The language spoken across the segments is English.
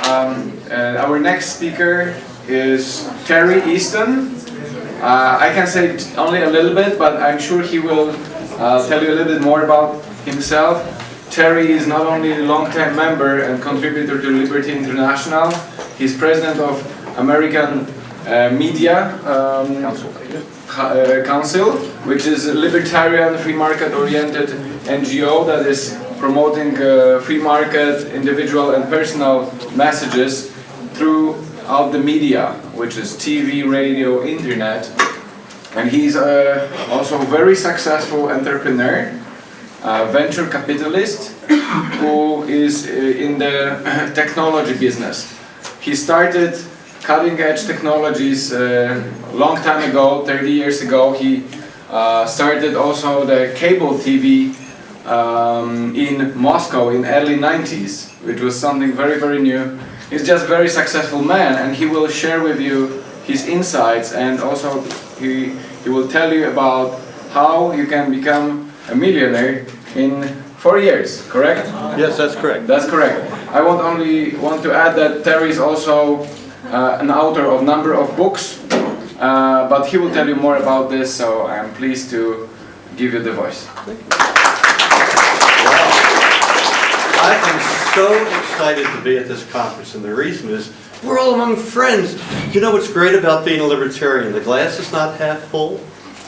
Our next speaker is Terry Easton. I can say only a little bit, but I'm sure he will tell you a little bit more about himself. Terry is not only a long-time member and contributor to Liberty International, he's president of American Media Council, which is a libertarian, free market-oriented NGO that is promoting free market, individual and personal messages throughout the media, which is TV, radio, internet. And he's also a very successful entrepreneur, venture capitalist, who is in the technology business. He started cutting-edge technologies a long time ago, 30 years ago. He started also the cable TV in Moscow in early 90s, which was something very, very new. He's just a very successful man, and he will share with you his insights, and also he will tell you about how you can become a millionaire in 4 years, correct? Yes, that's correct. That's correct. I only want to add that Terry is also an author of a number of books, but he will tell you more about this, so I am pleased to give you the voice. Thank you. Wow. I am so excited to be at this conference, and the reason is we're all among friends. You know what's great about being a libertarian? The glass is not half full,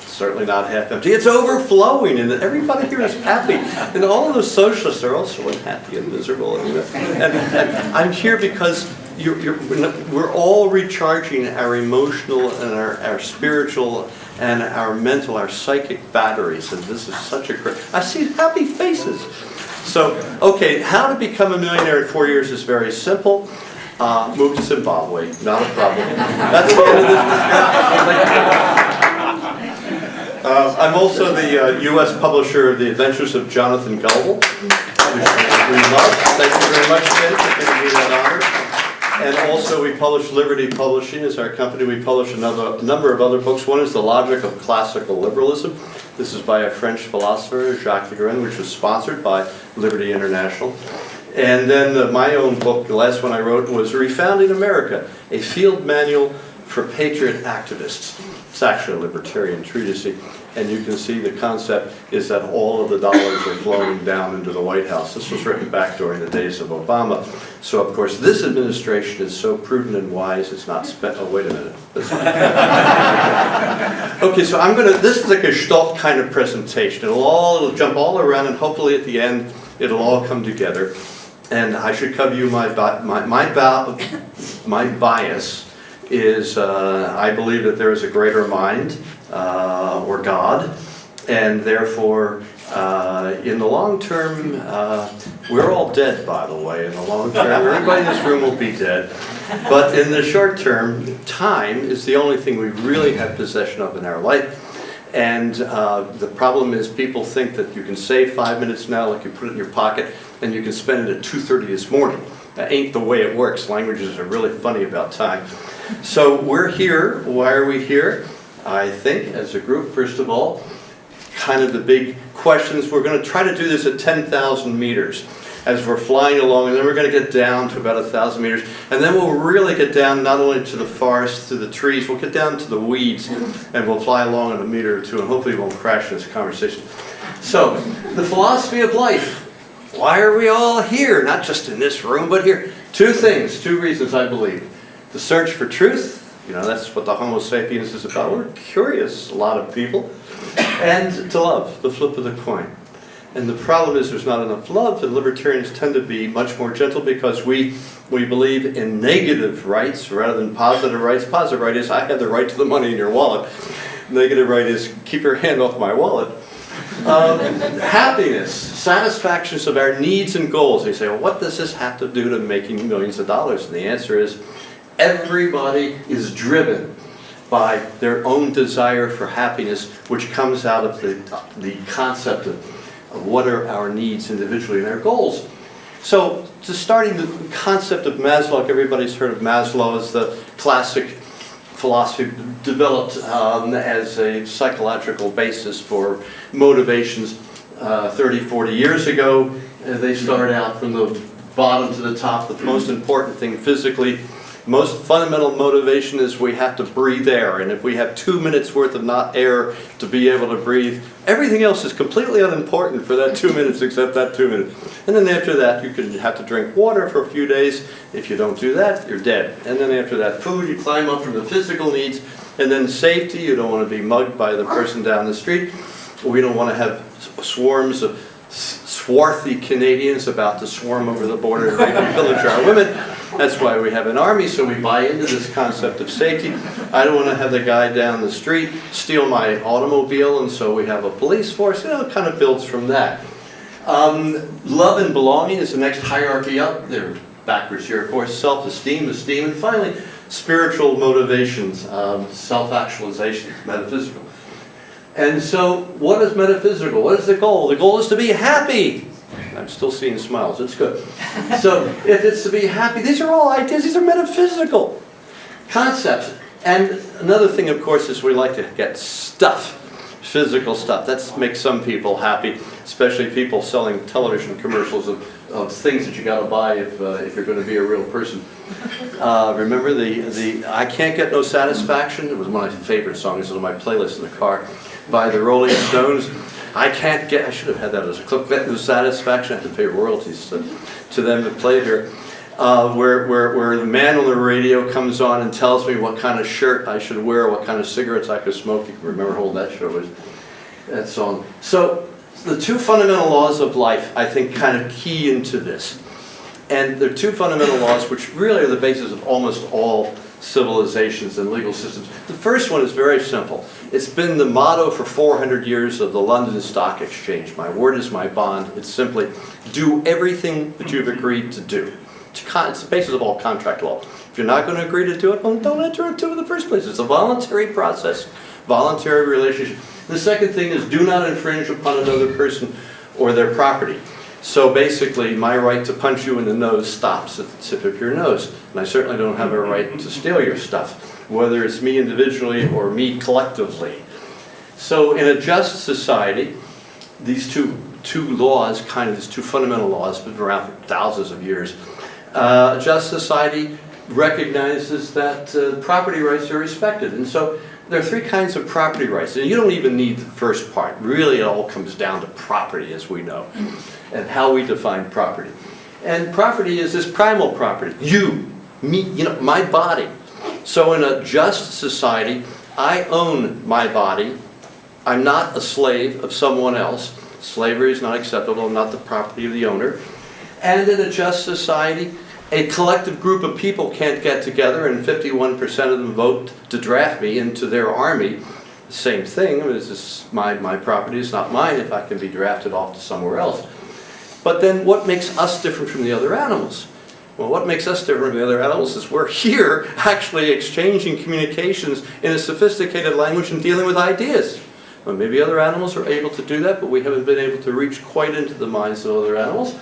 certainly not half empty. It's overflowing, and everybody here is happy. And all of the socialists are also unhappy and miserable. And I'm here because we're all recharging our emotional and our spiritual and our mental, our psychic batteries. And this is such a great... I see happy faces. So, okay, how to become a millionaire in 4 years is very simple. Move to Zimbabwe, not a problem. That's the end of this. I'm also the U.S. publisher of The Adventures of Jonathan Gullible, which we love. Thank you very much, Ben, for giving me that honor. And also we publish Liberty Publishing as our company. We publish a number of other books. One is The Logic of Classical Liberalism. This is by a French philosopher, Jacques Legrand, which was sponsored by Liberty International. And then my own book, the last one I wrote, was Refounding America, a field manual for patriot activists. It's actually a libertarian treatise, and you can see the concept is that all of the dollars are flowing down into the White House. This was written back during the days of Obama. So, of course, this administration is so prudent and wise, it's not spent... Oh, wait a minute. Okay, so this is a Gestalt kind of presentation. It'll jump all around, and hopefully at the end, it'll all come together. And I should cover you my bias is I believe that there is a greater mind or God, and therefore in the long term we're all dead, by the way. In the long term, everybody in this room will be dead, but in the short term, time is the only thing we really have possession of in our life. And the problem is people think that you can save 5 minutes now, like you put it in your pocket, and you can spend it at 2:30 this morning. That ain't the way it works. Languages are really funny about time. So we're here. Why are we here? I think as a group, first of all, kind of the big questions. We're going to try to do this at 10,000 meters as we're flying along, and then we're going to get down to about 1,000 meters, and then we'll really get down not only to the forest, to the trees, we'll get down to the weeds, and we'll fly along in a meter or two, and hopefully we won't crash this conversation. So, the philosophy of life. Why are we all here? Not just in this room, but here. Two reasons I believe. The search for truth, you know, that's what the Homo sapiens is about. We're curious, a lot of people. And to love, the flip of the coin. And the problem is there's not enough love, and libertarians tend to be much more gentle because we believe in negative rights rather than positive rights. Positive right is, I have the right to the money in your wallet. Negative right is, keep your hand off my wallet. Happiness, satisfactions of our needs and goals. They say, well, what does this have to do to making millions of dollars? And the answer is, everybody is driven by their own desire for happiness, which comes out of the concept of what are our needs individually and our goals. So, starting the concept of Maslow, everybody's heard of Maslow as the classic philosophy developed as a psychological basis for motivations 30, 40 years ago. They started out from the bottom to the top, the most important thing physically, most fundamental motivation is we have to breathe air. And if we have 2 minutes worth of not air to be able to breathe, everything else is completely unimportant for that 2 minutes except that 2 minutes. And then after that, you could have to drink water for a few days. If you don't do that, you're dead. And then after that, food, you climb up from the physical needs. And then safety, you don't want to be mugged by the person down the street. We don't want to have swarms of swarthy Canadians about to swarm over the border to rape and pillage our women. That's why we have an army, so we buy into this concept of safety. I don't want to have the guy down the street steal my automobile, and so we have a police force. You know, it kind of builds from that. Love and belonging is the next hierarchy up. They're backwards here, of course. Self-esteem, esteem, and finally, spiritual motivations, self-actualization, metaphysical. And so, what is metaphysical? What is the goal? The goal is to be happy. I'm still seeing smiles, it's good. So, if it's to be happy, these are all ideas, these are metaphysical concepts. And another thing, of course, is we like to get stuff, physical stuff. That makes some people happy, especially people selling television commercials of things that you got to buy if you're going to be a real person. Remember the I Can't Get No Satisfaction? It was one of my favorite songs. It was on my playlist in the car by the Rolling Stones. I should have had that as a clip. Get No Satisfaction. I had to pay royalties to them that played here. Where the man on the radio comes on and tells me what kind of shirt I should wear, what kind of cigarettes I could smoke. You can remember how old that show was, that song. So the two fundamental laws of life, I think, kind of key into this. And there are two fundamental laws which really are the basis of almost all civilizations and legal systems. The first one is very simple. It's been the motto for 400 years of the London Stock Exchange. My word is my bond. It's simply do everything that you've agreed to do. It's the basis of all contract law. If you're not going to agree to do it, well, don't enter into it in the first place. It's a voluntary process, voluntary relationship. The second thing is do not infringe upon another person or their property. So basically, my right to punch you in the nose stops at the tip of your nose. And I certainly don't have a right to steal your stuff, whether it's me individually or me collectively. So in a just society, these two laws, these two fundamental laws, have been around for thousands of years. A just society recognizes that property rights are respected. And so there are three kinds of property rights. And you don't even need the first part. Really, it all comes down to property, as we know, and how we define property. And property is this primal property. You, me, my body. So in a just society, I own my body. I'm not a slave of someone else. Slavery is not acceptable. I'm not the property of the owner. And in a just society, a collective group of people can't get together and 51% of them vote to draft me into their army. Same thing, this is my property, it's not mine if I can be drafted off to somewhere else. But then what makes us different from the other animals? Well, what makes us different from the other animals is we're here actually exchanging communications in a sophisticated language and dealing with ideas. Well, maybe other animals are able to do that, but we haven't been able to reach quite into the minds of other animals.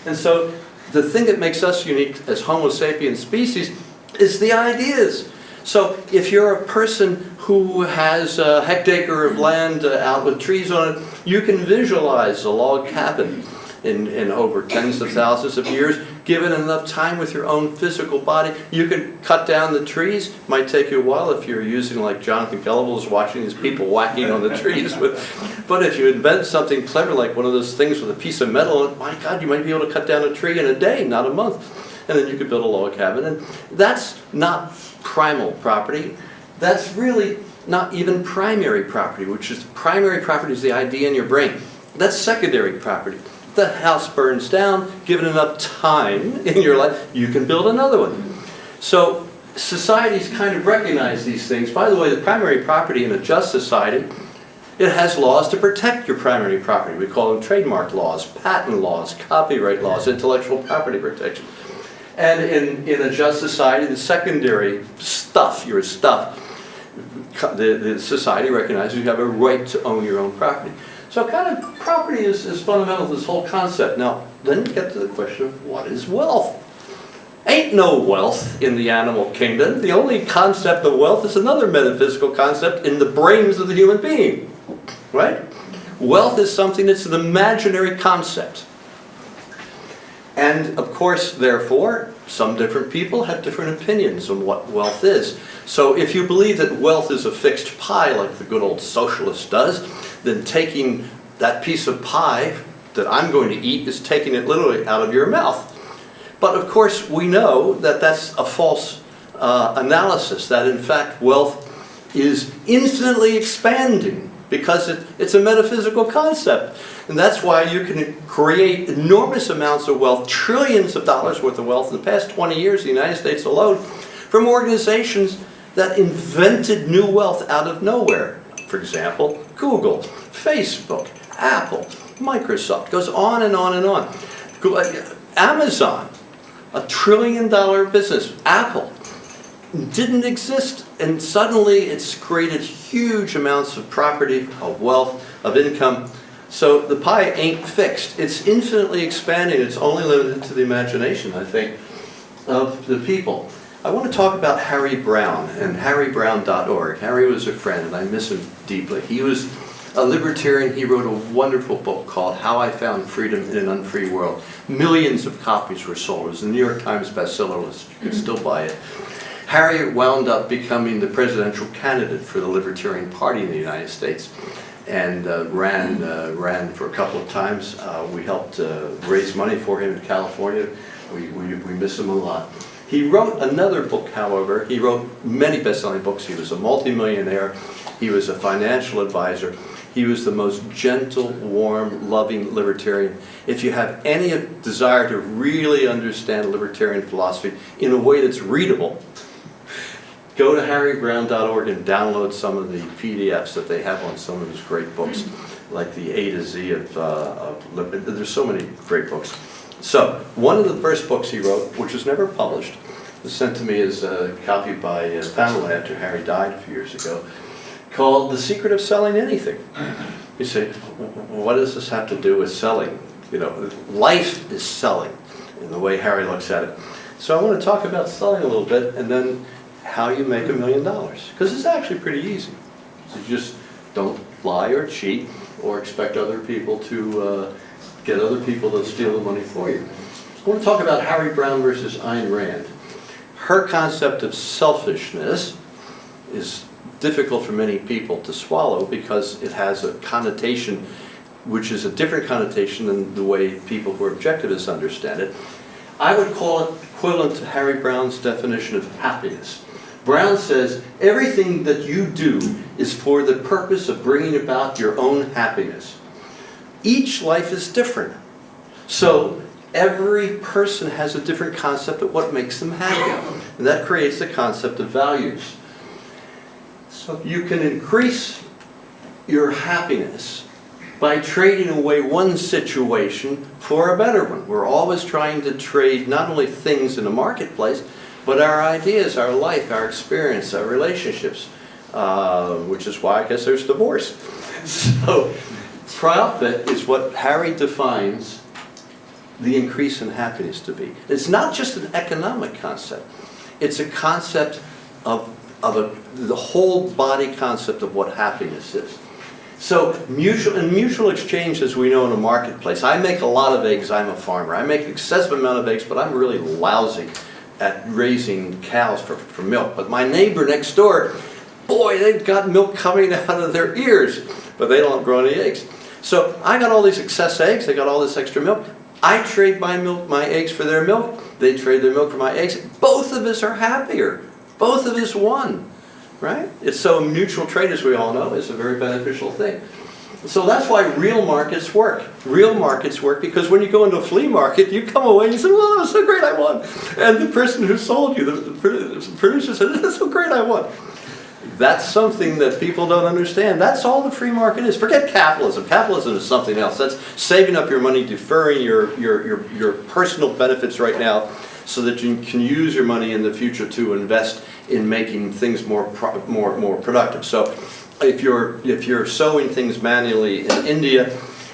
And so the thing that makes us unique as Homo sapiens species is the ideas. So if you're a person who has a hectare of land out with trees on it, you can visualize a log cabin in over tens of thousands of years. Given enough time with your own physical body, you can cut down the trees. Might take you a while if you're using, like Jonathan Gulliver's watching these people whacking on the trees. But if you invent something clever like one of those things with a piece of metal, my God, you might be able to cut down a tree in a day, not a month. And then you could build a log cabin. And that's not primal property. That's really not even primary property, which is primary property is the idea in your brain. That's secondary property. The house burns down, given enough time in your life, you can build another one. So societies kind of recognize these things. By the way, the primary property in a just society, it has laws to protect your primary property. We call them trademark laws, patent laws, copyright laws, intellectual property protection. And in a just society, the secondary stuff, your stuff, the society recognizes you have a right to own your own property. So kind of property is fundamental to this whole concept. Now, then you get to the question of what is wealth? Ain't no wealth in the animal kingdom. The only concept of wealth is another metaphysical concept in the brains of the human being. Right? Wealth is something that's an imaginary concept. And of course, therefore, some different people have different opinions on what wealth is. So if you believe that wealth is a fixed pie, like the good old socialist does, then taking that piece of pie that I'm going to eat is taking it literally out of your mouth. But of course, we know that that's a false analysis, that in fact wealth is infinitely expanding, because it's a metaphysical concept. And that's why you can create enormous amounts of wealth, trillions of dollars worth of wealth in the past 20 years, the United States alone, from organizations that invented new wealth out of nowhere. For example, Google, Facebook, Apple, Microsoft, goes on and on and on. Amazon, $1 trillion business. Apple didn't exist, and suddenly it's created huge amounts of property, of wealth, of income. So the pie ain't fixed. It's infinitely expanding. It's only limited to the imagination, I think, of the people. I want to talk about Harry Browne and harrybrown.org. Harry was a friend, and I miss him deeply. He was a libertarian. He wrote a wonderful book called How I Found Freedom in an Unfree World. Millions of copies were sold. It was a New York Times bestseller list. You can still buy it. Harry wound up becoming the presidential candidate for the Libertarian Party in the United States, and ran for a couple of times. We helped raise money for him in California. We miss him a lot. He wrote another book, however. He wrote many best-selling books. He was a multimillionaire. He was a financial advisor. He was the most gentle, warm, loving libertarian. If you have any desire to really understand libertarian philosophy in a way that's readable, go to harrybrown.org and download some of the PDFs that they have on some of his great books, like the A to Z of there's so many great books. So, one of the first books he wrote, which was never published, was sent to me as a copy by Pamela after Harry died a few years ago, called The Secret of Selling Anything. You say, what does this have to do with selling? You know, life is selling, in the way Harry looks at it. So I want to talk about selling a little bit, and then how you make $1 million. Because it's actually pretty easy. So you just don't lie or cheat or expect other people to get other people to steal the money for you. I want to talk about Harry Browne versus Ayn Rand. Her concept of selfishness is difficult for many people to swallow because it has a connotation which is a different connotation than the way people who are objectivists understand it. I would call it equivalent to Harry Browne's definition of happiness. Browne says everything that you do is for the purpose of bringing about your own happiness. Each life is different. So every person has a different concept of what makes them happy. And that creates the concept of values. So you can increase your happiness by trading away one situation for a better one. We're always trying to trade not only things in the marketplace, but our ideas, our life, our experience, our relationships, which is why I guess there's divorce. So profit is what Harry defines the increase in happiness to be. It's not just an economic concept. It's a concept of the whole body concept of what happiness is. So mutual exchange, as we know in a marketplace, I make a lot of eggs, I'm a farmer. I make an excessive amount of eggs, but I'm really lousy at raising cows for milk. But my neighbor next door, boy, they've got milk coming out of their ears, but they don't grow any eggs. So I got all these excess eggs, they got all this extra milk. I trade my eggs for their milk, they trade their milk for my eggs. Both of us are happier. Both of us won, right? It's so mutual trade, as we all know, is a very beneficial thing. So that's why real markets work. Real markets work because when you go into a flea market, you come away and you say, well, that was so great, I won. And the person who sold you, the producer said, that's so great, I won. That's something that people don't understand. That's all the free market is. Forget capitalism. Capitalism is something else. That's saving up your money, deferring your personal benefits right now so that you can use your money in the future to invest in making things more productive. So if you're sewing things manually in India,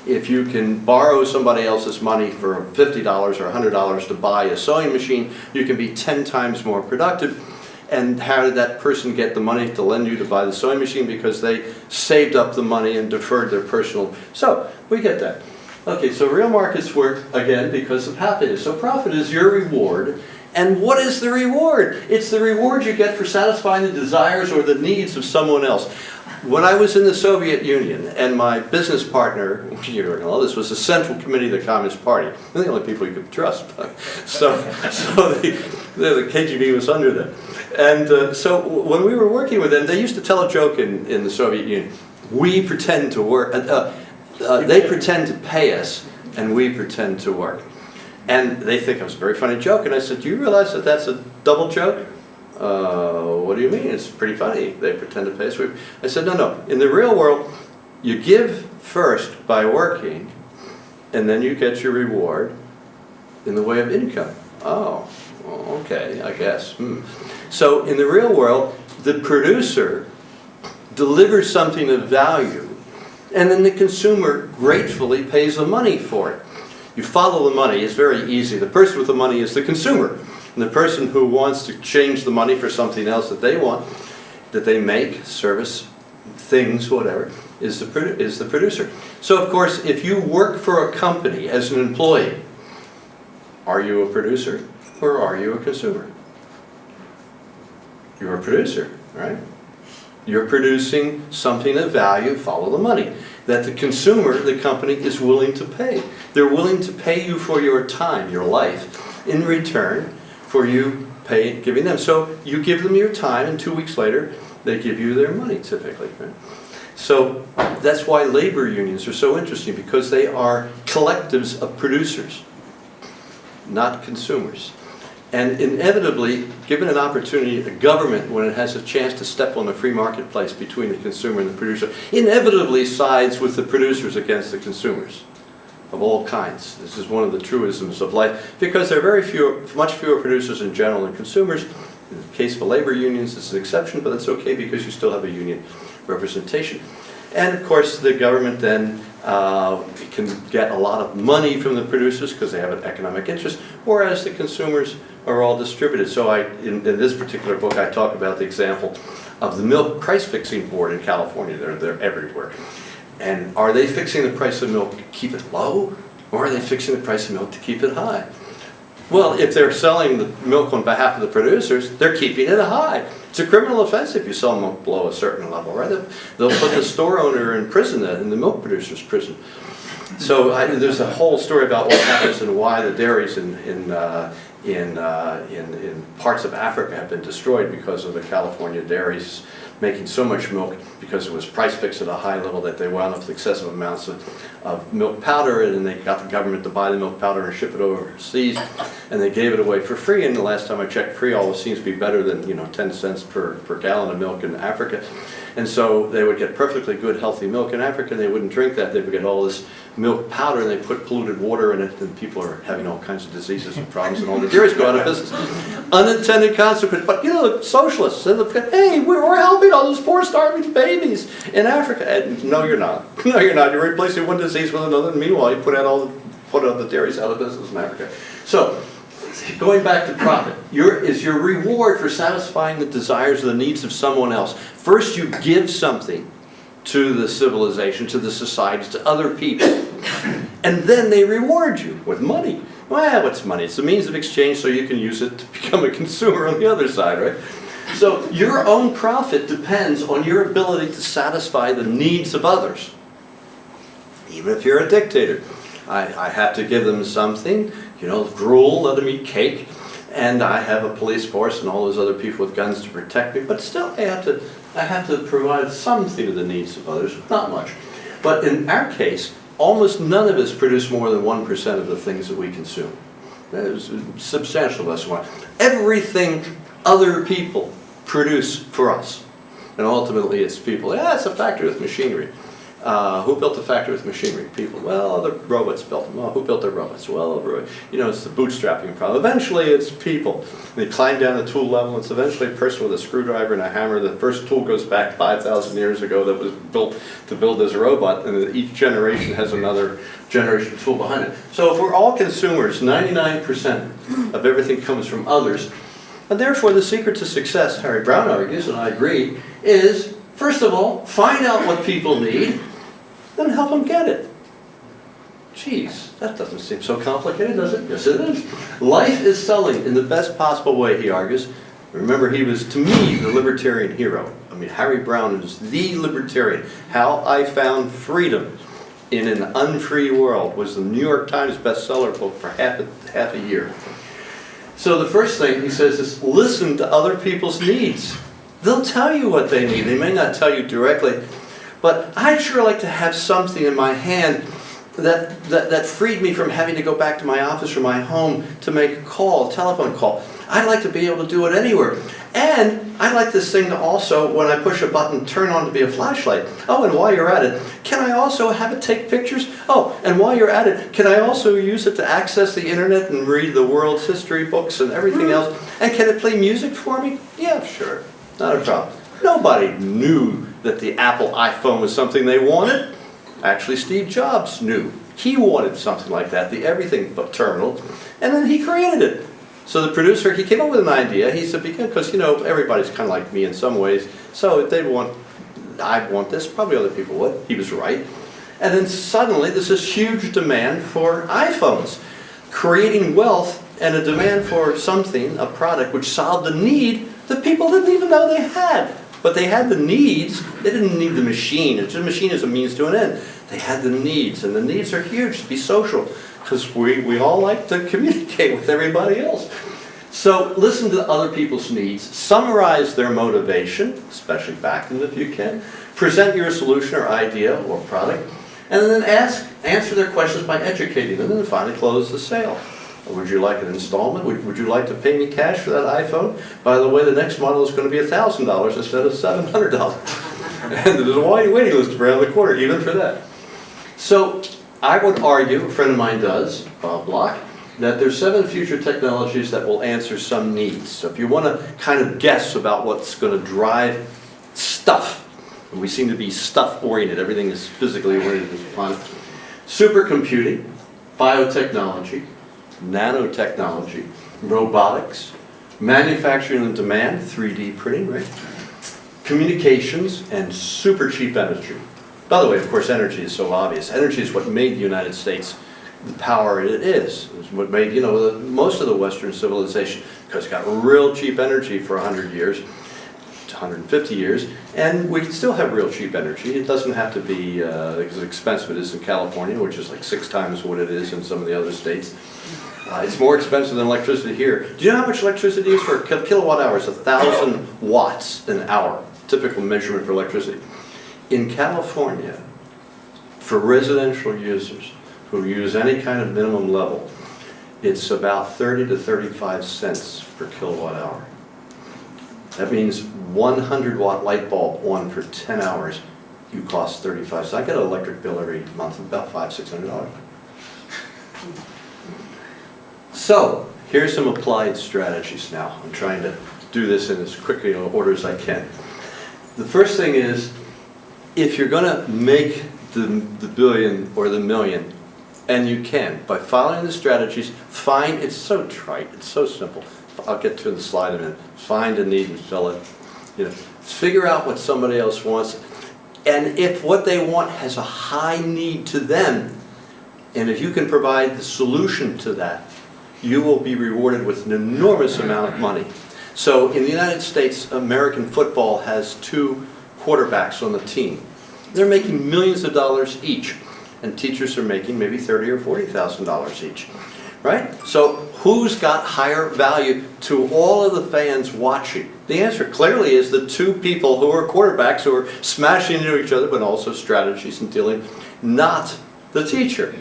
if you can borrow somebody else's money for $50 or $100 to buy a sewing machine, you can be 10 times more productive. And how did that person get the money to lend you to buy the sewing machine? Because they saved up the money and deferred their personal. So we get that. Okay, so real markets work, again, because of happiness. So profit is your reward. And what is the reward? It's the reward you get for satisfying the desires or the needs of someone else. When I was in the Soviet Union, and my business partner, this was the Central Committee of the Communist Party. They're the only people you could trust. So the KGB was under them. And so when we were working with them, they used to tell a joke in the Soviet Union. We pretend to work, they pretend to pay us, and we pretend to work. And they think it was a very funny joke, and I said, do you realize that that's a double joke? What do you mean? It's pretty funny. They pretend to pay us. I said, no. In the real world, you give first by working, and then you get your reward in the way of income. Oh, okay, I guess. So in the real world, the producer delivers something of value, and then the consumer gratefully pays the money for it. You follow the money. It's very easy. The person with the money is the consumer. And the person who wants to change the money for something else that they want, that they make, service, things, whatever, is the producer. So of course, if you work for a company as an employee, are you a producer or are you a consumer? You're a producer, right? You're producing something of value, follow the money, that the consumer, the company, is willing to pay. They're willing to pay you for your time, your life, in return for you giving them. So you give them your time, and 2 weeks later, they give you their money, typically. Right? So that's why labor unions are so interesting, because they are collectives of producers, not consumers. And inevitably, given an opportunity, the government, when it has a chance to step on the free marketplace between the consumer and the producer, inevitably sides with the producers against the consumers of all kinds. This is one of the truisms of life, because there are much fewer producers in general than consumers. In the case of labor unions, this is an exception, but that's okay because you still have a union representation. And of course, the government then can get a lot of money from the producers because they have an economic interest, whereas the consumers are all distributed. So in this particular book, I talk about the example of the milk price fixing board in California. They're everywhere. And are they fixing the price of milk to keep it low, or are they fixing the price of milk to keep it high? Well, if they're selling the milk on behalf of the producers, they're keeping it high. It's a criminal offense if you sell milk below a certain level, right? They'll put the store owner in prison, in the milk producer's prison. So there's a whole story about what happens and why the dairies in parts of Africa have been destroyed because of the California dairies making so much milk because it was price fixed at a high level that they wound up with excessive amounts of milk powder, and then they got the government to buy the milk powder and ship it overseas, and they gave it away for free. And the last time I checked, free always seems to be better than 10 cents per gallon of milk in Africa. And so they would get perfectly good, healthy milk in Africa, and they wouldn't drink that. They would get all this milk powder, and they put polluted water in it, and people are having all kinds of diseases and problems, and all the dairies go out of business. Unintended consequence. But the socialists, they look at, hey, we're helping all those poor, starving babies in Africa. And no, you're not. No, you're not. You're replacing one disease with another, and meanwhile, you put all the dairies out of business in Africa. So, going back to profit, is your reward for satisfying the desires or the needs of someone else. First, you give something to the civilization, to the society, to other people, and then they reward you with money. Well, what's money? It's a means of exchange, so you can use it to become a consumer on the other side, right? So your own profit depends on your ability to satisfy the needs of others. Even if you're a dictator, I have to give them something, gruel, let them eat cake, and I have a police force and all those other people with guns to protect me, but still I have to provide something to the needs of others, not much. But in our case, almost none of us produce more than 1% of the things that we consume. That is substantial less than 1. Everything other people produce for us, and ultimately it's people. It's a factory with machinery. Who built the factory with machinery? People. Well, the robots built them. Well, who built the robots? Well, it's the bootstrapping problem. Eventually, it's people. They climb down the tool level. It's eventually a person with a screwdriver and a hammer. The first tool goes back 5,000 years ago that was built to build this robot, and each generation has another generation tool behind it. So if we're all consumers, 99% of everything comes from others, and therefore the secret to success, Harry Brown argues, and I agree, is, first of all, find out what people need, then help them get it. Geez, that doesn't seem so complicated, does it? Yes, it is. Life is selling in the best possible way, he argues. Remember, he was, to me, the libertarian hero. I mean, Harry Browne is the libertarian. How I Found Freedom in an Unfree World was the New York Times bestseller book for half a year. So the first thing he says is listen to other people's needs. They'll tell you what they need. They may not tell you directly, but I'd sure like to have something in my hand that freed me from having to go back to my office or my home to make a call, a telephone call. I'd like to be able to do it anywhere. And I'd like this thing to also, when I push a button, turn on to be a flashlight. Oh, and while you're at it, can I also have it take pictures? Oh, and while you're at it, can I also use it to access the internet and read the world's history books and everything else? And can it play music for me? Yeah, sure. Not a problem. Nobody knew that the Apple iPhone was something they wanted. Actually, Steve Jobs knew. He wanted something like that, the everything terminal, and then he created it. So the producer, he came up with an idea. He said, because, you know, everybody's kind of like me in some ways, so if they'd want, I'd want this, probably other people would. He was right. And then suddenly there's this huge demand for iPhones, creating wealth and a demand for something, a product, which solved the need that people didn't even know they had. But they had the needs. They didn't need the machine. The machine is a means to an end. They had the needs, and the needs are huge to be social, because we all like to communicate with everybody else. So listen to other people's needs, summarize their motivation, especially back them if you can, present your solution or idea or product, and then answer their questions by educating them, and then finally close the sale. Would you like an installment? Would you like to pay me cash for that iPhone? By the way, the next model is going to be $1,000 instead of $700. And there's a wide waiting list around the corner, even for that. So I would argue, a friend of mine does, Bob Block, that there's 7 future technologies that will answer some needs. So if you want to kind of guess about what's going to drive stuff, and we seem to be stuff-oriented, everything is physically oriented at this planet, supercomputing, biotechnology, nanotechnology, robotics, manufacturing on demand, 3D printing, right? Communications, and super cheap energy. By the way, of course, energy is so obvious. Energy is what made the United States the power it is. It's what made, you know, most of the Western civilization, because it got real cheap energy for 100 years, 150 years, and we can still have real cheap energy. It doesn't have to be as expensive it is in California, which is like 6 times what it is in some of the other states. It's more expensive than electricity here. Do you know how much electricity is for a kilowatt hour? It's 1,000 watts an hour, typical measurement for electricity. In California, for residential users who use any kind of minimum level, it's about 30 to 35 cents per kilowatt hour. That means 100 watt light bulb on for 10 hours, you cost 35 cents. I get an electric bill every month of about $500–600. So, here's some applied strategies now. I'm trying to do this in as quickly an order as I can. The first thing is, if you're going to make the billion or the million, and you can, by following the strategies, find, it's so trite, it's so simple. I'll get to the slide in a minute. Find a need and fill it. You know, figure out what somebody else wants, and if what they want has a high need to them, and if you can provide the solution to that, you will be rewarded with an enormous amount of money. So in the United States, American football has 2 quarterbacks on the team. They're making millions of dollars each, and teachers are making maybe $30,000 or $40,000 each, right? So who's got higher value to all of the fans watching? The answer clearly is the 2 people who are quarterbacks who are smashing into each other, but also strategies and dealing, not the teacher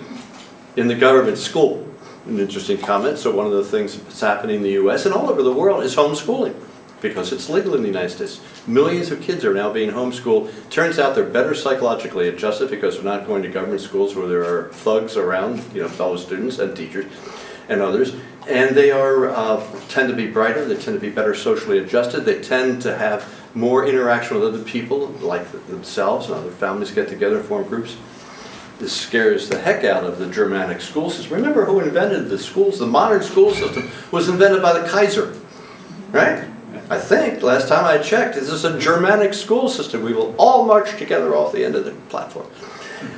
in the government school. An interesting comment. So one of the things that's happening in the U.S. and all over the world is homeschooling, because it's legal in the United States. Millions of kids are now being homeschooled. Turns out they're better psychologically adjusted because they're not going to government schools where there are thugs around, you know, fellow students and teachers and others. And they are tend to be brighter. They tend to be better socially adjusted. They tend to have more interaction with other people, like themselves, and other families get together and form groups. This scares the heck out of the Germanic school system. Remember who invented the schools? The modern school system was invented by the Kaiser, right? I think, last time I checked, this is a Germanic school system. We will all march together off the end of the platform.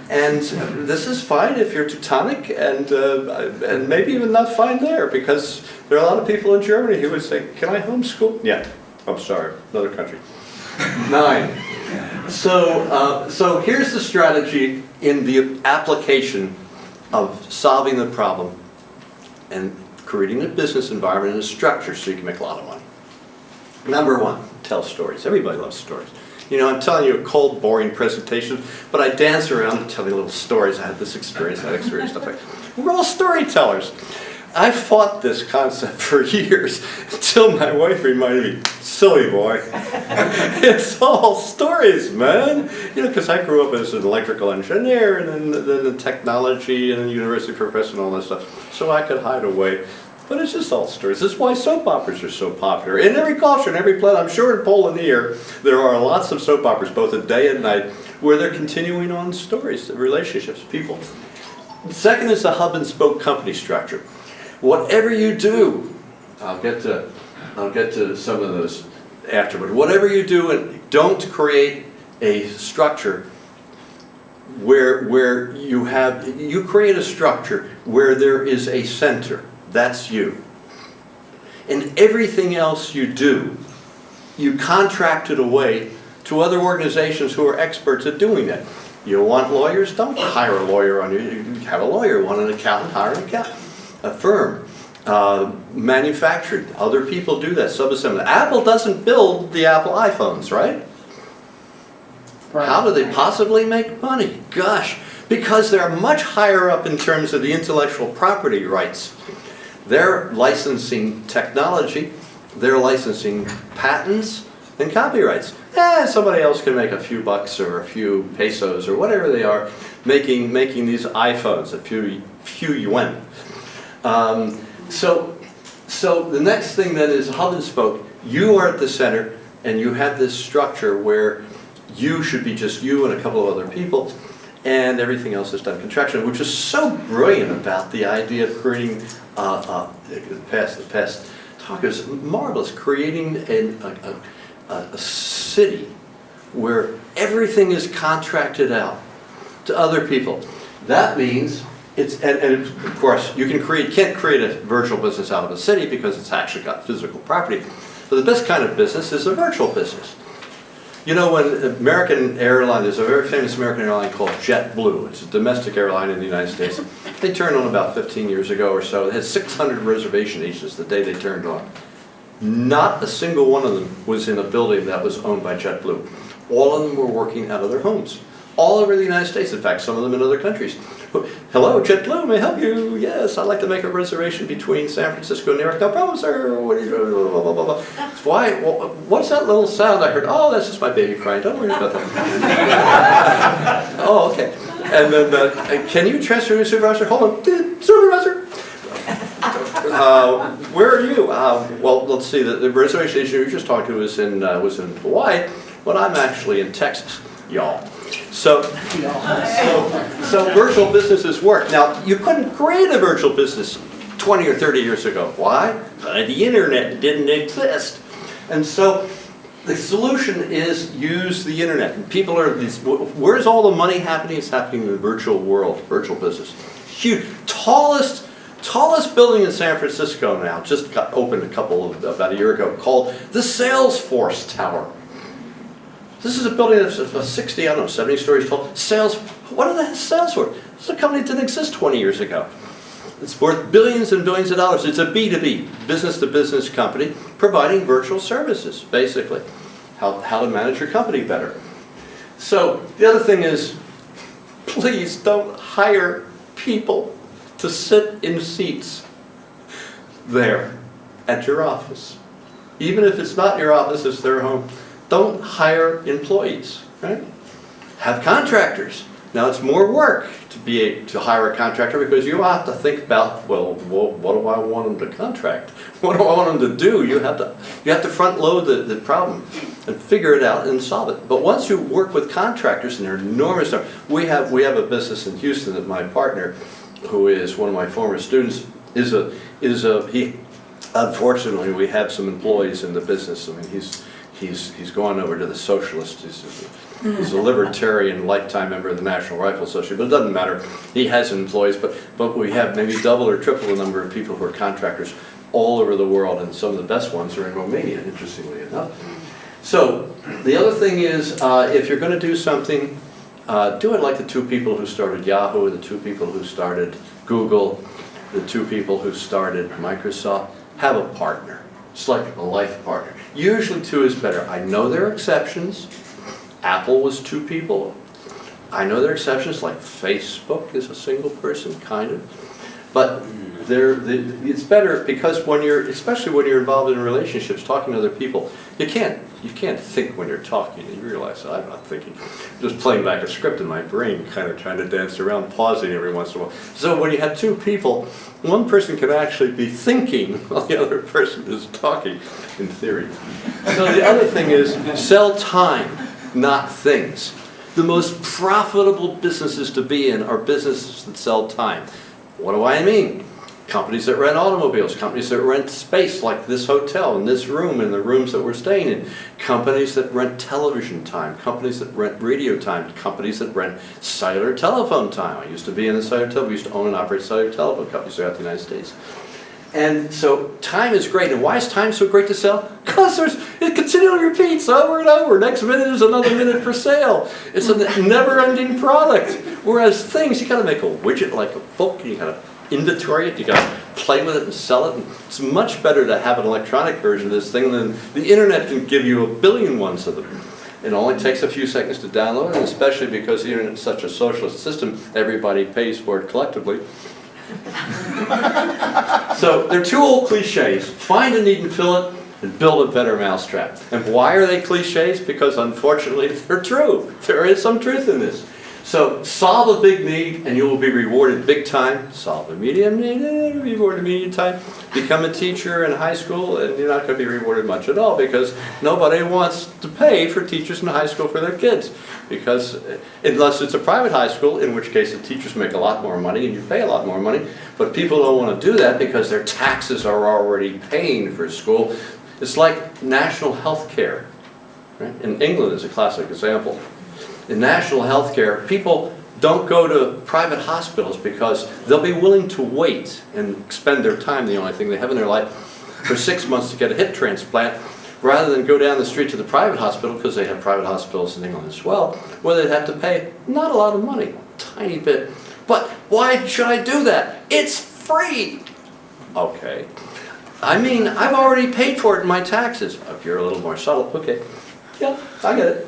And this is fine if you're Teutonic, and maybe even not fine there, because there are a lot of people in Germany who would say, can I homeschool? Yeah, I'm sorry, another country. 9. So here's the strategy in the application of solving the problem and creating a business environment and a structure so you can make a lot of money. Number 1, tell stories. Everybody loves stories. You know, I'm telling you a cold, boring presentation, but I dance around and tell you little stories. I had this experience, that experience, stuff like that. We're all storytellers. I fought this concept for years until my wife reminded me, silly boy, it's all stories, man. You know, because I grew up as an electrical engineer and then the technology and the university professor and all that stuff, so I could hide away. But it's just all stories. This is why soap operas are so popular. In every culture, in every planet, I'm sure in Poland here, there are lots of soap operas, both at day and night, where they're continuing on stories, relationships, people. Second is the hub and spoke company structure. Whatever you do, I'll get to some of those afterward. Whatever you do, and don't create a structure where you create a structure where there is a center. That's you. And everything else you do, you contract it away to other organizations who are experts at doing that. You want lawyers? Don't hire a lawyer on you. You have a lawyer. Want an accountant? Hire an accountant. A firm. Manufactured. Other people do that. Subassembly. Apple doesn't build the Apple iPhones, right? How do they possibly make money? Gosh, because they're much higher up in terms of the intellectual property rights. They're licensing technology, they're licensing patents and copyrights. Somebody else can make a few bucks or a few pesos or whatever they are, making these iPhones, a few yuan. So the next thing then is hub and spoke. You are at the center, and you have this structure where you should be just you and a couple of other people, and everything else is done contraction, which is so brilliant about the idea of creating the past talk is marvelous, creating a city where everything is contracted out to other people. That means and of course you can't create a virtual business out of a city because it's actually got physical property. But the best kind of business is a virtual business. You know, when American airline, there's a very famous American airline called JetBlue. It's a domestic airline in the United States. They turned on about 15 years ago or so. They had 600 reservation agents the day they turned on. Not a single one of them was in a building that was owned by JetBlue. All of them were working out of their homes. All over the United States, in fact, some of them in other countries. Hello, JetBlue, may I help you? Yes, I'd like to make a reservation between San Francisco and New York. No problem, sir. What are you doing? Blah, blah, blah, blah. Why? Well, what's that little sound I heard? Oh, that's just my baby crying. Don't worry about that. Oh, okay. And then, can you transfer me to supervisor? Hold on. Supervisor? Where are you? Well, let's see. The reservation agent you just talked to was in Hawaii, but I'm actually in Texas, y'all. So virtual businesses work. Now, you couldn't create a virtual business 20 or 30 years ago. Why? The internet didn't exist. And so the solution is use the internet. And people are, where's all the money happening? It's happening in the virtual world, virtual business. Huge, tallest building in San Francisco now, just got opened about a year ago, called the Salesforce Tower. This is a building that's 60, 70 stories tall. What are the Salesforce? This is a company that didn't exist 20 years ago. It's worth billions and billions of dollars. It's a B2B, business-to-business company, providing virtual services, basically. How to manage your company better. So the other thing is, please don't hire people to sit in seats there at your office. Even if it's not your office, it's their home. Don't hire employees, right? Have contractors. Now it's more work to hire a contractor because you have to think about, well, what do I want them to contract? What do I want them to do? You have to front load the problem and figure it out and solve it. But once you work with contractors, and they're enormous, we have a business in Houston that my partner, who is one of my former students, unfortunately we have some employees in the business. I mean, he's gone over to the socialist. He's a libertarian, lifetime member of the National Rifle Association, but it doesn't matter. He has employees, but we have maybe double or triple the number of people who are contractors all over the world, and some of the best ones are in Romania, interestingly enough. So the other thing is, if you're going to do something, do it like the two people who started Yahoo, the two people who started Google, the two people who started Microsoft. Have a partner. It's like a life partner. Usually two is better. I know there are exceptions. Apple was two people. I know there are exceptions, like Facebook is a single person, kind of. But it's better because especially when you're involved in relationships, talking to other people, you can't think when you're talking. You realize I'm not thinking, just playing back a script in my brain, kind of trying to dance around, pausing every once in a while. So when you have two people, one person can actually be thinking while the other person is talking, in theory. So the other thing is sell time, not things. The most profitable businesses to be in are businesses that sell time. What do I mean? Companies that rent automobiles, companies that rent space like this hotel and this room and the rooms that we're staying in, companies that rent television time, companies that rent radio time, companies that rent cellular telephone time. I used to be in the cellular telephone, we used to own and operate cellular telephone companies throughout the United States. And so time is great. And why is time so great to sell? Because it continually repeats over and over. Next minute is another minute for sale. It's a never-ending product. Whereas things, you got to make a widget like a book. You got to inventory it. You got to play with it and sell it. And it's much better to have an electronic version of this thing than the internet can give you a billion ones of them. It only takes a few seconds to download, and especially because the internet is such a socialist system, everybody pays for it collectively. So they're two old cliches. Find a need and fill it, and build a better mousetrap. And why are they cliches? Because unfortunately they're true. There is some truth in this. So solve a big need and you will be rewarded big time. Solve a medium need and rewarded medium time. Become a teacher in high school and you're not going to be rewarded much at all because nobody wants to pay for teachers in high school for their kids. Because unless it's a private high school, in which case the teachers make a lot more money and you pay a lot more money. But people don't want to do that because their taxes are already paying for school. It's like national health care. Right? In England is a classic example. In national health care, people don't go to private hospitals because they'll be willing to wait and spend their time, the only thing they have in their life, for 6 months to get a hip transplant, rather than go down the street to the private hospital, because they have private hospitals in England as well, where they'd have to pay not a lot of money, a tiny bit. But why should I do that? It's free! Okay. I mean, I've already paid for it in my taxes. If you're a little more subtle, okay. Yeah, I get it.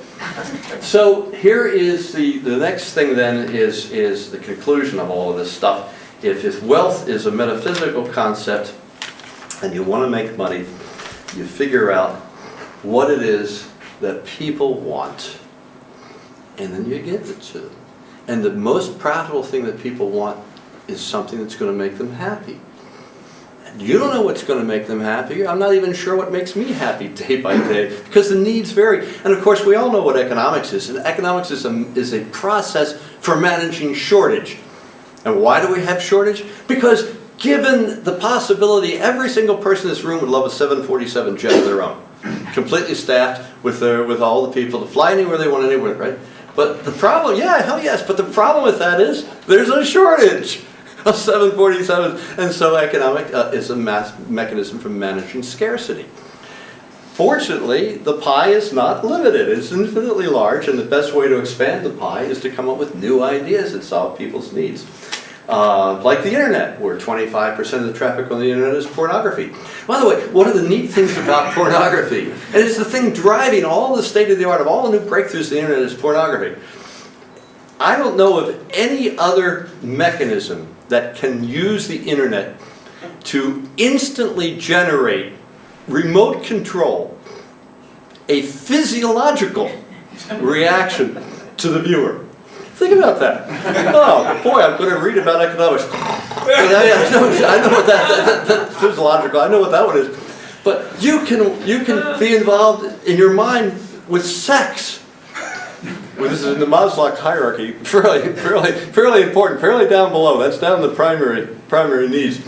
So here is the next thing then is the conclusion of all of this stuff. If wealth is a metaphysical concept and you want to make money, you figure out what it is that people want and then you give it to them. And the most profitable thing that people want is something that's going to make them happy. You don't know what's going to make them happy. I'm not even sure what makes me happy day by day because the needs vary. And of course we all know what economics is. And economics is a process for managing shortage. And why do we have shortage? Because given the possibility, every single person in this room would love a 747 jet of their own. Completely staffed with all the people to fly anywhere they want anywhere, right? But the problem, yeah, hell yes, but the problem with that is there's a shortage of 747s, and so economic is a mechanism for managing scarcity. Fortunately, the pie is not limited. It's infinitely large, and the best way to expand the pie is to come up with new ideas that solve people's needs. Like the internet, where 25% of the traffic on the internet is pornography. By the way, one of the neat things about pornography, and it's the thing driving all the state-of-the-art of all the new breakthroughs of the internet, is pornography. I don't know of any other mechanism that can use the internet to instantly generate remote control, a physiological reaction to the viewer. Think about that. Oh boy, I'm going to read about economics. I know what that physiological. I know what that one is. But you can be involved in your mind with sex. Well, this is in the Maslow hierarchy, fairly important, fairly down below. That's down the primary needs.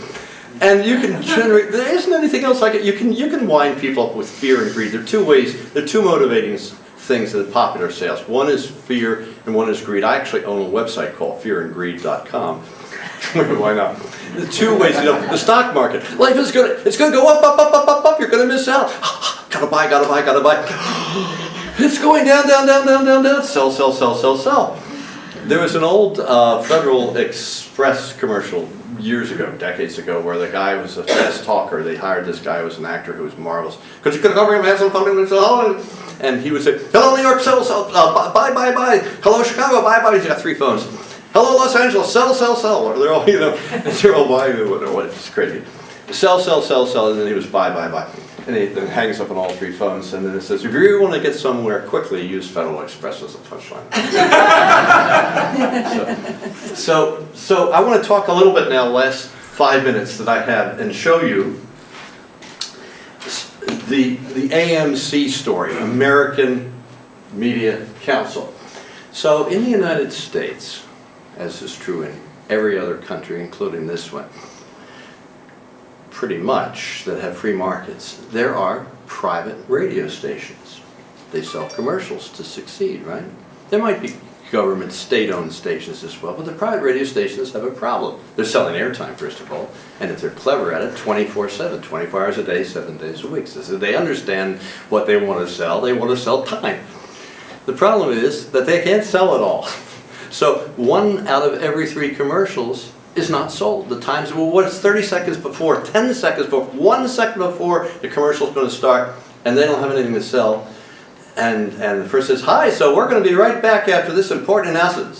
And you can generate, there isn't anything else like it. You can wind people up with fear and greed. There are two ways, there are two motivating things that popular sales. One is fear and one is greed. I actually own a website called fearandgreed.com. Why not? The two ways, the stock market. Life is it's gonna go up, up, up, up, up, up. You're gonna miss out. Gotta buy, gotta buy, gotta buy. It's going down, down, down, down, down, down. Sell, sell, sell, sell, sell. There was an old Federal Express commercial years ago, decades ago, where the guy was a fast talker. They hired this guy who was an actor who was marvelous. Because you could come here and have some fun, and he would say, "Hello, New York, sell, sell, buy, buy, buy. Hello, Chicago, buy, buy." He's got 3 phones. "Hello, Los Angeles, sell, sell, sell." They're all, they're all buying. It's crazy. Sell, sell, sell, sell, and then he was buy, buy, buy. And he then hangs up on all 3 phones, and then it says, "If you really want to get somewhere quickly, use Federal Express as a punchline." So I want to talk a little bit now, last 5 minutes that I have, and show you the AMC story, American Media Council. So in the United States, as is true in every other country, including this one, pretty much, that have free markets, there are private radio stations. They sell commercials to succeed, right? There might be government, state-owned stations as well, but the private radio stations have a problem. They're selling airtime, first of all, and if they're clever at it, 24/7, 24 hours a day, 7 days a week. So they understand what they want to sell. They want to sell time. The problem is that they can't sell it all. So 1 out of every 3 commercials is not sold. The times, well, what's 30 seconds before, 10 seconds before, 1 second before the commercial is going to start, and they don't have anything to sell. And the first says, "Hi, so we're going to be right back after this important announcement."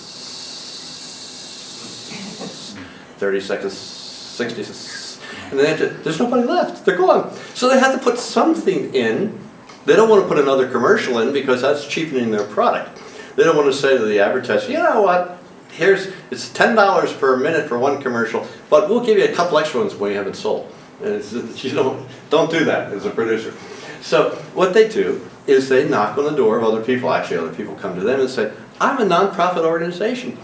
30 seconds, 60 seconds, and then there's nobody left. They're gone. So they have to put something in. They don't want to put another commercial in because that's cheapening their product. They don't want to say to the advertiser, "You know what? It's $10 per minute for 1 commercial, but we'll give you a couple extra ones when you haven't sold." And you don't do that as a producer. So what they do is they knock on the door of other people. Actually, other people come to them and say, "I'm a nonprofit organization,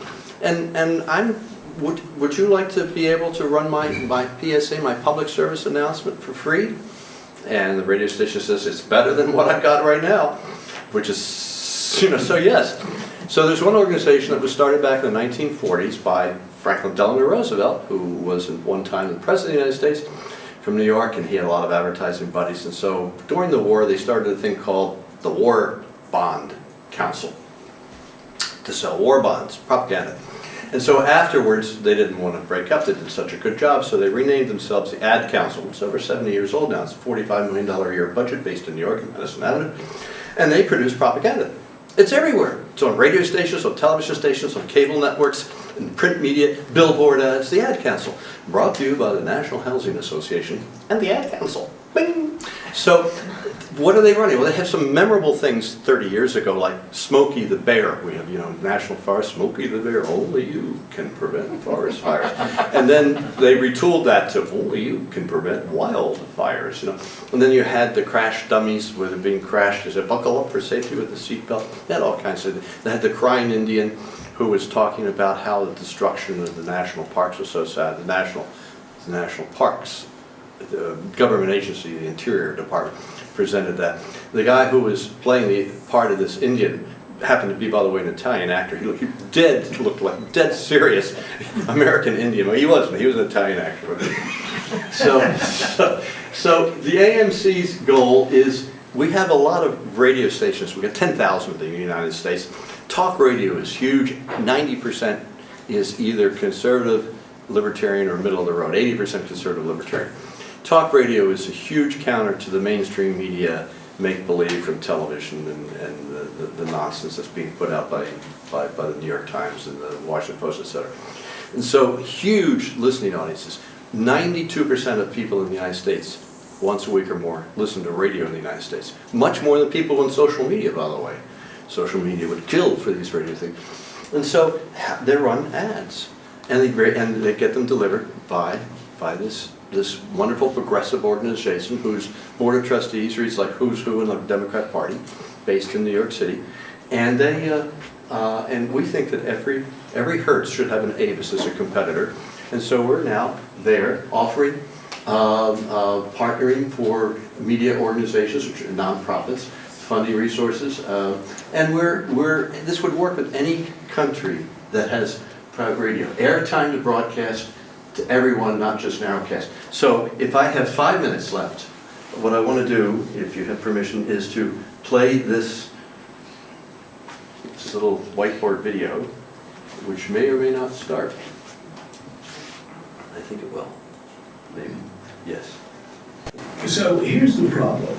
and would you like to be able to run my PSA, my public service announcement, for free?" And the radio station says, "It's better than what I've got right now," which is, so yes. So there's one organization that was started back in the 1940s by Franklin Delano Roosevelt, who was at one time the President of the United States, from New York, and he had a lot of advertising buddies. And so during the war, they started a thing called the War Bond Council to sell war bonds, propaganda. And so afterwards, they didn't want to break up. They did such a good job, so they renamed themselves the Ad Council. It's over 70 years old now. It's a $45 million a year budget based in New York and Madison Avenue. And they produce propaganda. It's everywhere. It's on radio stations, on television stations, on cable networks, in print media, billboard ads. The Ad Council, brought to you by the National Housing Association and the Ad Council. Bing! So, what are they running? Well, they have some memorable things 30 years ago, like Smokey the Bear. We have, National Forest, Smokey the Bear, only you can prevent forest fires. And then they retooled that to only you can prevent wildfires, And then you had the crash dummies where they're being crashed. They said, "Buckle up for safety with the seatbelt." They had all kinds of things. They had the crying Indian who was talking about how the destruction of the national parks was so sad. The national parks, the government agency, the Interior Department, presented that. The guy who was playing the part of this Indian happened to be, by the way, an Italian actor. He looked like dead serious American Indian. Well, he wasn't. He was an Italian actor. So the AMC's goal is, we have a lot of radio stations. We've got 10,000 of them in the United States. Talk radio is huge. 90% is either conservative, libertarian, or middle of the road. 80% conservative, libertarian. Talk radio is a huge counter to the mainstream media make-believe from television and the nonsense that's being put out by the New York Times and the Washington Post, etc. And so huge listening audiences. 92% of people in the United States, once a week or more, listen to radio in the United States. Much more than people on social media, by the way. Social media would kill for these radio things. And so they run ads, and they get them delivered by this wonderful progressive organization whose board of trustees reads like who's who in the Democrat Party, based in New York City, and and we think that every Hertz should have an Avis as a competitor, and so we're now there offering partnering for media organizations, which are nonprofits, funding resources, and this would work with any country that has private radio. Airtime to broadcast to everyone, not just narrowcast. So if I have 5 minutes left, what I want to do, if you have permission, is to play this little whiteboard video, which may or may not start. I think it will. Maybe. Yes. So here's the problem.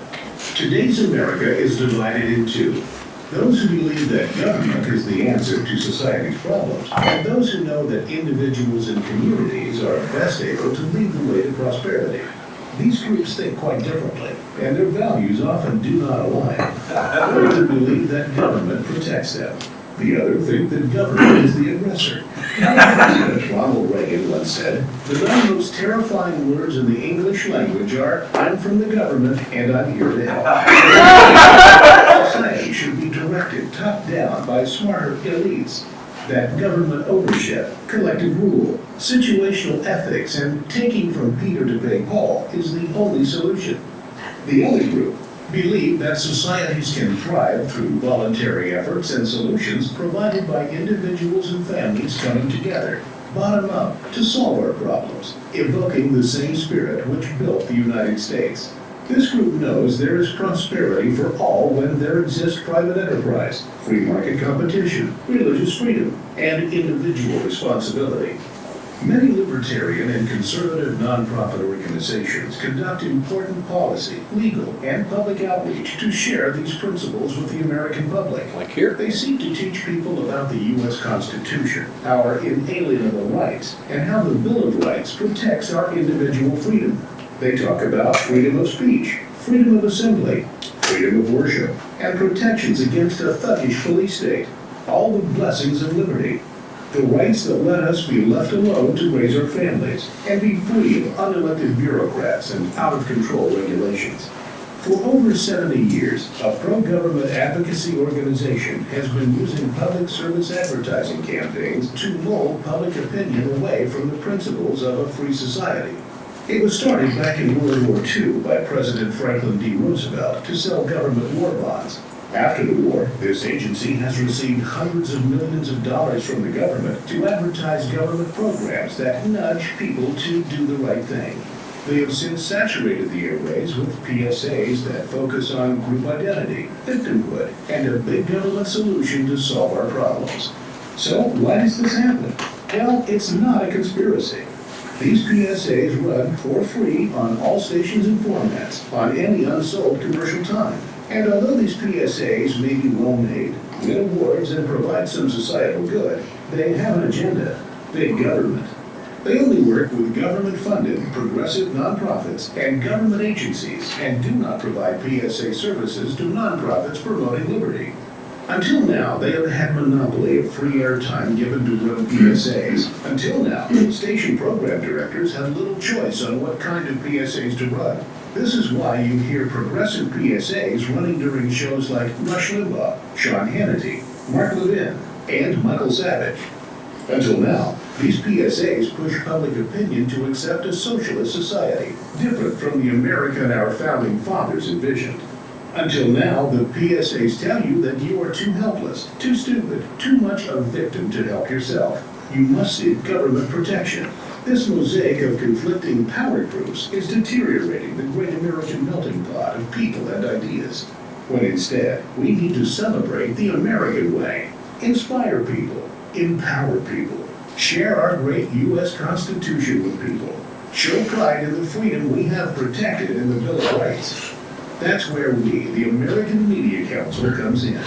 Today's America is divided in two. Those who believe that government is the answer to society's problems, and those who know that individuals and communities are best able to lead the way to prosperity. These groups think quite differently, and their values often do not align. One believe that government protects them. The other think that government is the aggressor. President Ronald Reagan once said, "The nine most terrifying words in the English language are, I'm from the government and I'm here to help." Society should be directed top-down by smarter elites. That government ownership, collective rule, situational ethics, and taking from Peter to pay Paul is the only solution. The other group believe that societies can thrive through voluntary efforts and solutions provided by individuals and families coming together, bottom up, to solve our problems, evoking the same spirit which built the United States. This group knows there is prosperity for all when there exists private enterprise, free market competition, religious freedom, and individual responsibility. Many libertarian and conservative nonprofit organizations conduct important policy, legal, and public outreach to share these principles with the American public. Like here. They seek to teach people about the U.S. Constitution, our inalienable rights, and how the Bill of Rights protects our individual freedom. They talk about freedom of speech, freedom of assembly, freedom of worship, and protections against a thuggish police state, all the blessings of liberty. The rights that let us be left alone to raise our families and be free of unelected bureaucrats and out-of-control regulations. For over 70 years, a pro-government advocacy organization has been using public service advertising campaigns to mold public opinion away from the principles of a free society. It was started back in World War II by President Franklin D. Roosevelt to sell government war bonds. After the war, this agency has received hundreds of millions of dollars from the government to advertise government programs that nudge people to do the right thing. They have since saturated the airways with PSAs that focus on group identity, victimhood, and a big government solution to solve our problems. So why does this happen? Well, it's not a conspiracy. These PSAs run for free on all stations and formats, on any unsold commercial time. And although these PSAs may be well-made, win awards, and provide some societal good, they have an agenda: big government. They only work with government-funded, progressive nonprofits and government agencies, and do not provide PSA services to nonprofits promoting liberty. Until now, they have had monopoly of free airtime given to run PSAs. Until now, station program directors had little choice on what kind of PSAs to run. This is why you hear progressive PSAs running during shows like Rush Limbaugh, Sean Hannity, Mark Levin, and Michael Savage. Until now, these PSAs push public opinion to accept a socialist society, different from the America our founding fathers envisioned. Until now, the PSAs tell you that you are too helpless, too stupid, too much a victim to help yourself. You must seek government protection. This mosaic of conflicting power groups is deteriorating the great American melting pot of people and ideas, when instead we need to celebrate the American way, inspire people, empower people, share our great U.S. Constitution with people, show pride in the freedom we have protected in the Bill of Rights. That's where we, the American Media Council, comes in.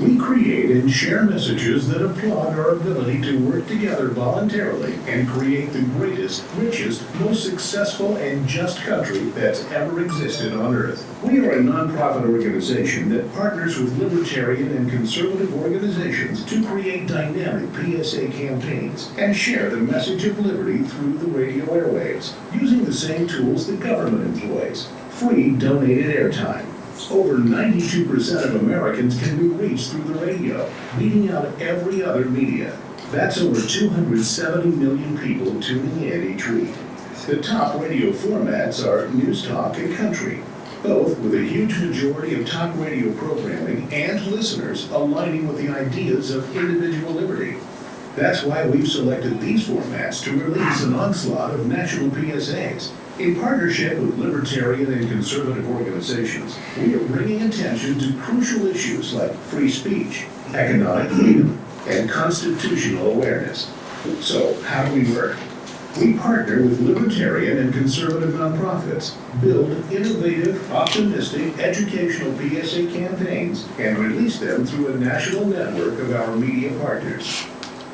We create and share messages that applaud our ability to work together voluntarily and create the greatest, richest, most successful, and just country that's ever existed on Earth. We are a nonprofit organization that partners with libertarian and conservative organizations to create dynamic PSA campaigns and share the message of liberty through the radio airwaves, using the same tools the government employs: free donated airtime. Over 92% of Americans can be reached through the radio, beating out every other media. That's over 270 million people tuning in each week. The top radio formats are news talk and country, both with a huge majority of talk radio programming and listeners aligning with the ideas of individual liberty. That's why we've selected these formats to release an onslaught of national PSAs. In partnership with libertarian and conservative organizations, we are bringing attention to crucial issues like free speech, economic freedom, and constitutional awareness. So, how do we work? We partner with libertarian and conservative nonprofits, build innovative, optimistic, educational PSA campaigns, and release them through a national network of our media partners.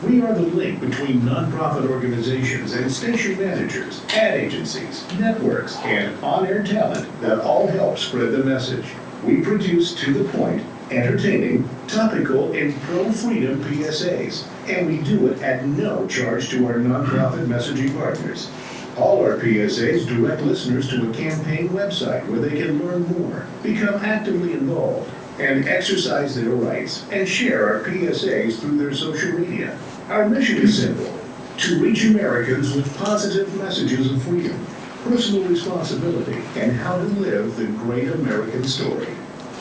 We are the link between nonprofit organizations and station managers, ad agencies, networks, and on-air talent that all help spread the message. We produce to-the-point, entertaining, topical, and pro-freedom PSAs, and we do it at no charge to our nonprofit messaging partners. All our PSAs direct listeners to a campaign website where they can learn more, become actively involved, and exercise their rights, and share our PSAs through their social media. Our mission is simple: to reach Americans with positive messages of freedom, personal responsibility, and how to live the great American story.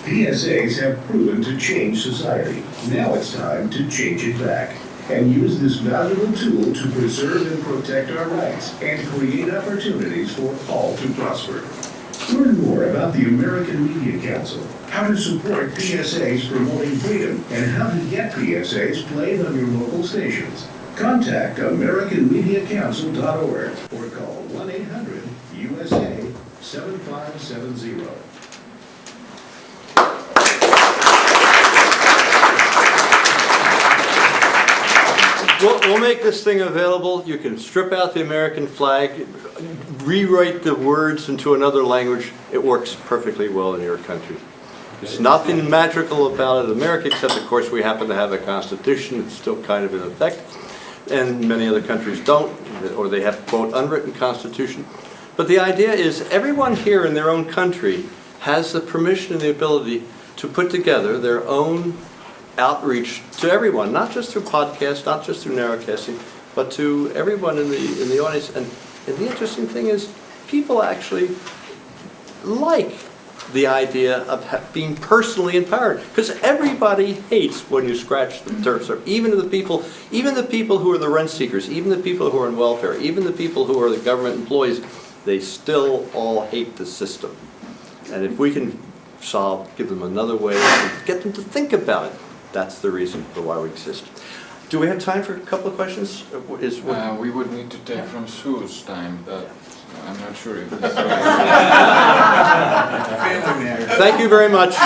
PSAs have proven to change society. Now it's time to change it back and use this valuable tool to preserve and protect our rights and create opportunities for all to prosper. Learn more about the American Media Council, how to support PSAs promoting freedom, and how to get PSAs played on your local stations. Contact AmericanMediaCouncil.org or call 1-800-USA-7570. We'll make this thing available. You can strip out the American flag, rewrite the words into another language. It works perfectly well in your country. There's nothing magical about it in America, except, of course, we happen to have a constitution that's still kind of in effect, and many other countries don't, or they have, quote, unwritten constitution. But the idea is everyone here in their own country has the permission and the ability to put together their own outreach to everyone, not just through podcasts, not just through narrowcasting, but to everyone in the audience. And the interesting thing is, people actually like the idea of being personally empowered, because everybody hates when you scratch the surface. Even the people who are the rent seekers, even the people who are on welfare, even the people who are the government employees, they still all hate the system. And if we can give them another way, get them to think about it. That's the reason for why we exist. Do we have time for a couple of questions? We would need to take from Sue's time, but I'm not sure if this Thank you very much.